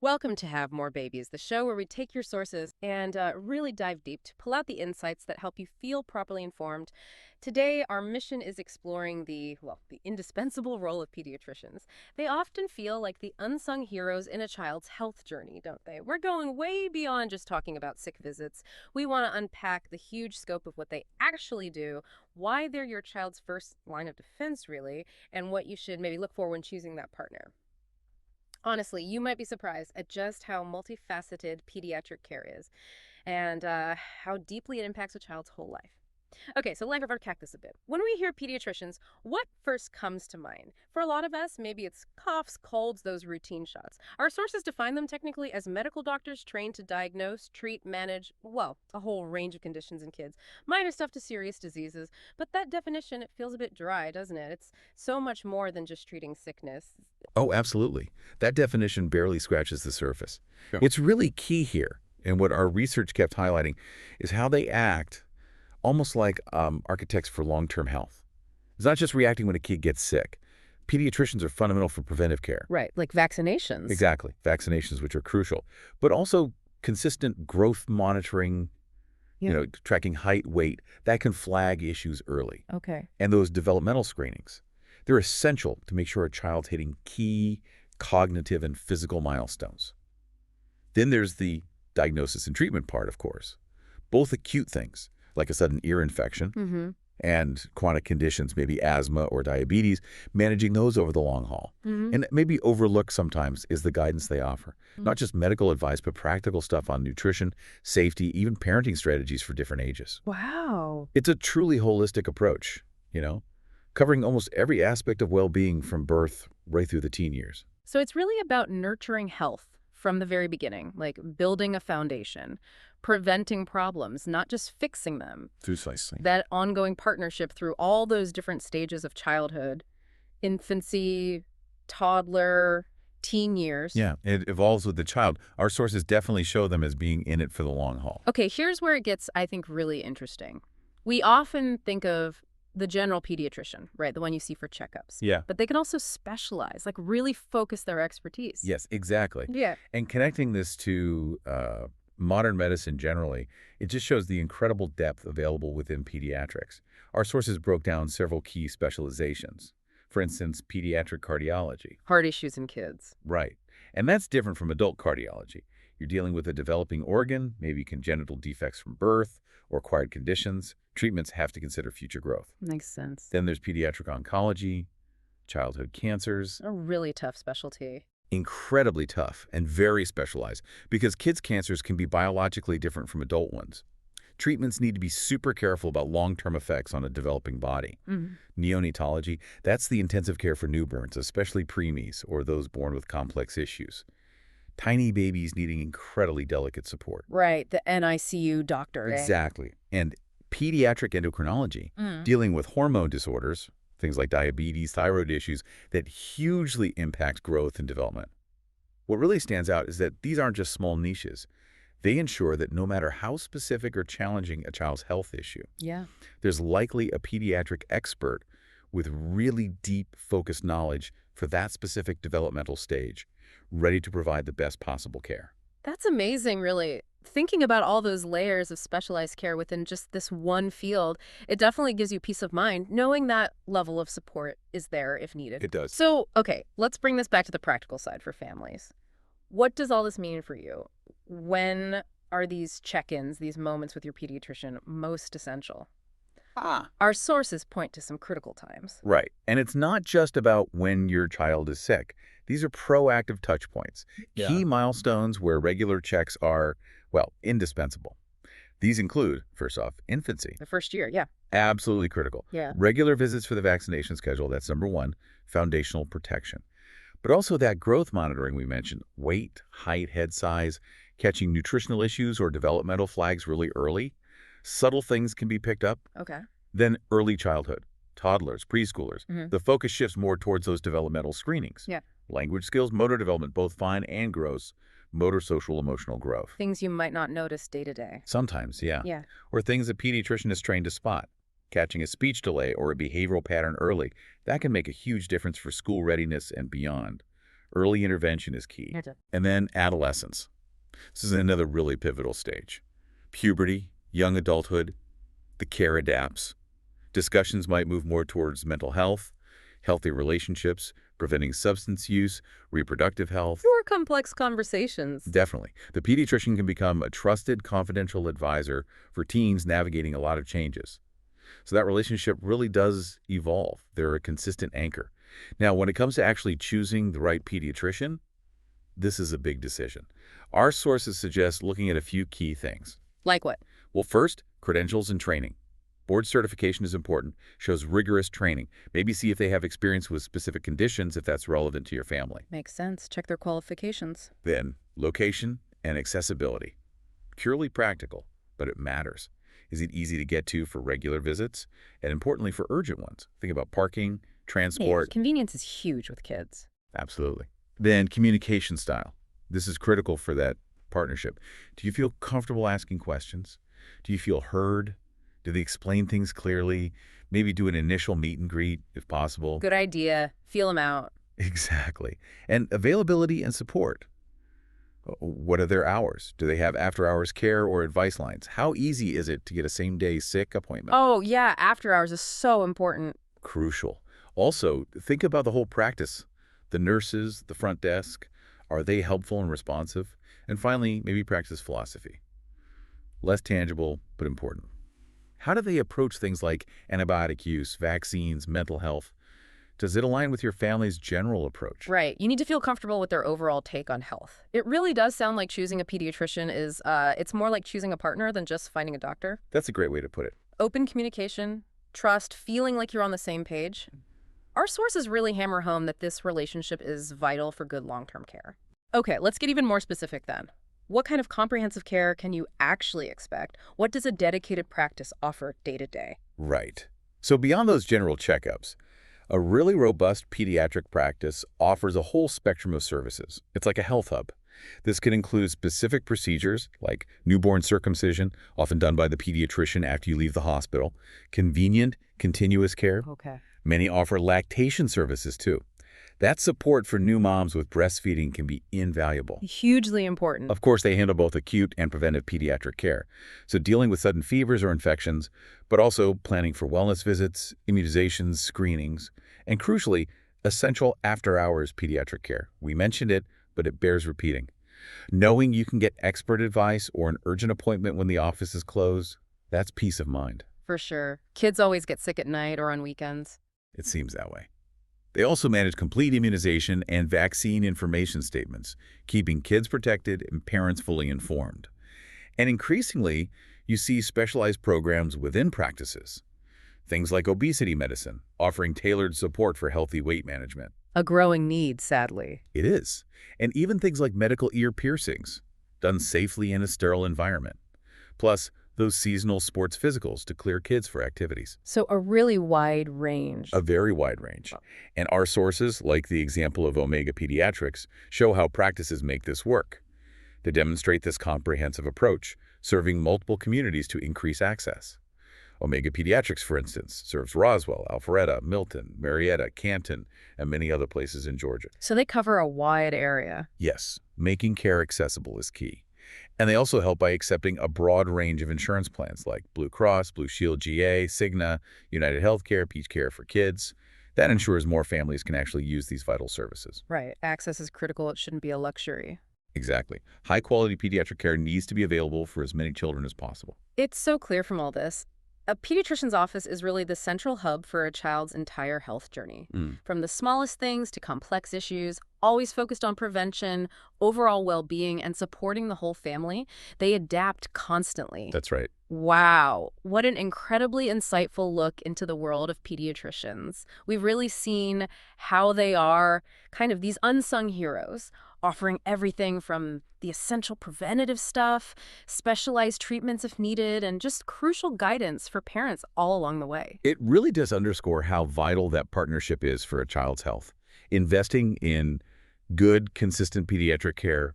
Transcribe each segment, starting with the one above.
Welcome to Have More Babies, the show where we take your sources and really dive deep to pull out the insights that help you feel properly informed. Today, our mission is exploring the indispensable role of pediatricians. They often feel like the unsung heroes in a child's health journey, don't they? We're going way beyond just talking about sick visits. We want to unpack the huge scope of what they actually do, why they're your child's first line of defense, really, and what you should maybe look for when choosing that partner. Honestly, you might be surprised at just how multifaceted pediatric care is and how deeply it impacts a child's whole life. Okay, so let's unpack this a bit. When we hear pediatricians, what first comes to mind? For a lot of us, maybe it's coughs, colds, those routine shots. Our sources define them technically as medical doctors trained to diagnose, treat, manage, a whole range of conditions in kids. Minor stuff to serious diseases. But that definition, it feels a bit dry, doesn't it? It's so much more than just treating sickness. Oh, absolutely. That definition barely scratches the surface. Sure. It's really key here, and what our research kept highlighting is how they act almost like architects for long-term health. It's not just reacting when a kid gets sick. Pediatricians are fundamental for preventive care. Right, like vaccinations. Exactly. Vaccinations, which are crucial, but also consistent growth monitoring, tracking height, weight, that can flag issues early. Okay. And those developmental screenings, they're essential to make sure a child's hitting key cognitive and physical milestones. Then there's the diagnosis and treatment part, of course. Both acute things, like a sudden ear infection, and chronic conditions, maybe asthma or diabetes, managing those over the long haul. And maybe overlooked sometimes is the guidance they offer. Not just medical advice, but practical stuff on nutrition, safety, even parenting strategies for different ages. Wow. It's a truly holistic approach, covering almost every aspect of well-being from birth right through the teen years. So it's really about nurturing health from the very beginning, like building a foundation, preventing problems, not just fixing them. Precisely. That ongoing partnership through all those different stages of childhood, infancy, toddler, teen years. Yeah, it evolves with the child. Our sources definitely show them as being in it for the long haul. Okay, here's where it gets, I think, really interesting. We often think of the general pediatrician, right? The one you see for checkups. Yeah. But they can also specialize, like really focus their expertise. Yes, exactly. Yeah. And connecting this to modern medicine generally, it just shows the incredible depth available within pediatrics. Our sources broke down several key specializations. For instance, pediatric cardiology. Heart issues in kids. Right. And that's different from adult cardiology. You're dealing with a developing organ, maybe congenital defects from birth or acquired conditions. Treatments have to consider future growth. Makes sense. Then there's pediatric oncology, childhood cancers. A really tough specialty. Incredibly tough and very specialized because kids' cancers can be biologically different from adult ones. Treatments need to be super careful about long-term effects on a developing body. Neonatology, that's the intensive care for newborns, especially preemies or those born with complex issues. Tiny babies needing incredibly delicate support. Right, the NICU doctor. Exactly. And pediatric endocrinology, dealing with hormone disorders, things like diabetes, thyroid issues, that hugely impact growth and development. What really stands out is that these aren't just small niches. They ensure that no matter how specific or challenging a child's health issue, there's likely a pediatric expert with really deep, focused knowledge for that specific developmental stage, ready to provide the best possible care. That's amazing, really. Thinking about all those layers of specialized care within just this one field, it definitely gives you peace of mind knowing that level of support is there if needed. It does. So, okay, let's bring this back to the practical side for families. What does all this mean for you? When are these check-ins, these moments with your pediatrician most essential? Our sources point to some critical times. Right. And it's not just about when your child is sick. These are proactive touch points, key milestones where regular checks are, indispensable. These include, first off, infancy. The first year, yeah. Absolutely critical. Yeah. Regular visits for the vaccination schedule, that's number one, foundational protection. But also that growth monitoring we mentioned, weight, height, head size, catching nutritional issues or developmental flags really early. Subtle things can be picked up. Okay. Then early childhood, toddlers, preschoolers. The focus shifts more towards those developmental screenings. Yeah. Language skills, motor development, both fine and gross, motor, social, emotional growth. Things you might not notice day to day. Sometimes, yeah. Yeah. Or things a pediatrician is trained to spot. Catching a speech delay or a behavioral pattern early, that can make a huge difference for school readiness and beyond. Early intervention is key. Gotcha. And then adolescence. This is another really pivotal stage. Puberty, young adulthood, the care adapts. Discussions might move more towards mental health, healthy relationships, preventing substance use, reproductive health. More complex conversations. Definitely. The pediatrician can become a trusted, confidential advisor for teens navigating a lot of changes. So that relationship really does evolve. They're a consistent anchor. Now, when it comes to actually choosing the right pediatrician, this is a big decision. Our sources suggest looking at a few key things. Like what? Well, first, credentials and training. Board certification is important, shows rigorous training. Maybe see if they have experience with specific conditions if that's relevant to your family. Makes sense. Check their qualifications. Then, location and accessibility. Purely practical, but it matters. Is it easy to get to for regular visits? And importantly, for urgent ones. Think about parking, transport. Yeah, convenience is huge with kids. Absolutely. Then, communication style. This is critical for that partnership. Do you feel comfortable asking questions? Do you feel heard? Do they explain things clearly? Maybe do an initial meet and greet, if possible. Good idea. Feel them out. Exactly. And availability and support. What are their hours? Do they have after-hours care or advice lines? How easy is it to get a same-day sick appointment? Oh, yeah. After hours is so important. Crucial. Also, think about the whole practice. The nurses, the front desk, are they helpful and responsive? And finally, maybe practice philosophy. Less tangible, but important. How do they approach things like antibiotic use, vaccines, mental health? Does it align with your family's general approach? Right. You need to feel comfortable with their overall take on health. It really does sound like choosing a pediatrician is, it's more like choosing a partner than just finding a doctor. That's a great way to put it. Open communication, trust, feeling like you're on the same page. Our sources really hammer home that this relationship is vital for good long-term care. Okay, let's get even more specific then. What kind of comprehensive care can you actually expect? What does a dedicated practice offer day to day? Right. So beyond those general checkups, a really robust pediatric practice offers a whole spectrum of services. It's like a health hub. This can include specific procedures like newborn circumcision, often done by the pediatrician after you leave the hospital, convenient, continuous care. Okay. Many offer lactation services too. That support for new moms with breastfeeding can be invaluable. Hugely important. Of course, they handle both acute and preventive pediatric care, so dealing with sudden fevers or infections, but also planning for wellness visits, immunizations, screenings, and crucially, essential after-hours pediatric care. We mentioned it, but it bears repeating. Knowing you can get expert advice or an urgent appointment when the office is closed, that's peace of mind. For sure. Kids always get sick at night or on weekends. It seems that way. They also manage complete immunization and vaccine information statements, keeping kids protected and parents fully informed. And increasingly, you see specialized programs within practices. Things like obesity medicine, offering tailored support for healthy weight management. A growing need, sadly. It is. And even things like medical ear piercings, done safely in a sterile environment. Plus, those seasonal sports physicals to clear kids for activities. So a really wide range. A very wide range. And our sources, like the example of Omega Pediatrics, show how practices make this work. They demonstrate this comprehensive approach, serving multiple communities to increase access. Omega Pediatrics, for instance, serves Roswell, Alpharetta, Milton, Marietta, Canton, and many other places in Georgia. So they cover a wide area. Yes, making care accessible is key. And they also help by accepting a broad range of insurance plans like Blue Cross, Blue Shield GA, Cigna, United Healthcare, Peach Care for Kids. That ensures more families can actually use these vital services. Right. Access is critical. It shouldn't be a luxury. Exactly. High-quality pediatric care needs to be available for as many children as possible. It's so clear from all this. A pediatrician's office is really the central hub for a child's entire health journey. From the smallest things to complex issues, always focused on prevention, overall well-being, and supporting the whole family. They adapt constantly. That's right. Wow, what an incredibly insightful look into the world of pediatricians. We've really seen how they are kind of these unsung heroes, offering everything from the essential preventative stuff, specialized treatments if needed, and just crucial guidance for parents all along the way. It really does underscore how vital that partnership is for a child's health. Investing in good, consistent pediatric care,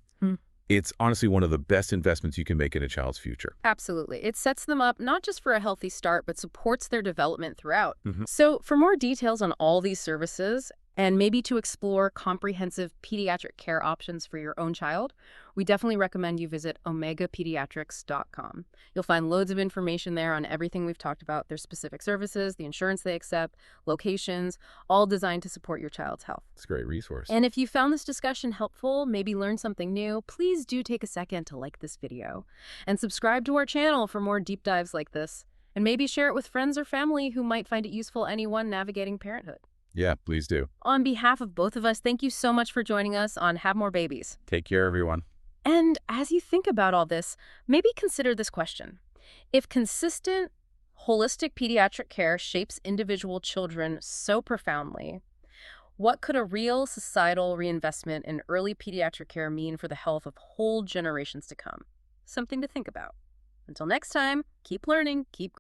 it's honestly one of the best investments you can make in a child's future. Absolutely. It sets them up not just for a healthy start, but supports their development throughout. So for more details on all these services and maybe to explore comprehensive pediatric care options for your own child, we definitely recommend you visit omegapediatrics.com. You'll find loads of information there on everything we've talked about, their specific services, the insurance they accept, locations, all designed to support your child's health. It's a great resource. And if you found this discussion helpful, maybe learned something new, please do take a second to like this video and subscribe to our channel for more deep dives like this. And maybe share it with friends or family who might find it useful, anyone navigating parenthood. Yeah, please do. On behalf of both of us, thank you so much for joining us on Have More Babies. Take care, everyone. And as you think about all this, maybe consider this question. If consistent, holistic pediatric care shapes individual children so profoundly, what could a real societal reinvestment in early pediatric care mean for the health of whole generations to come? Something to think about. Until next time, keep learning, keep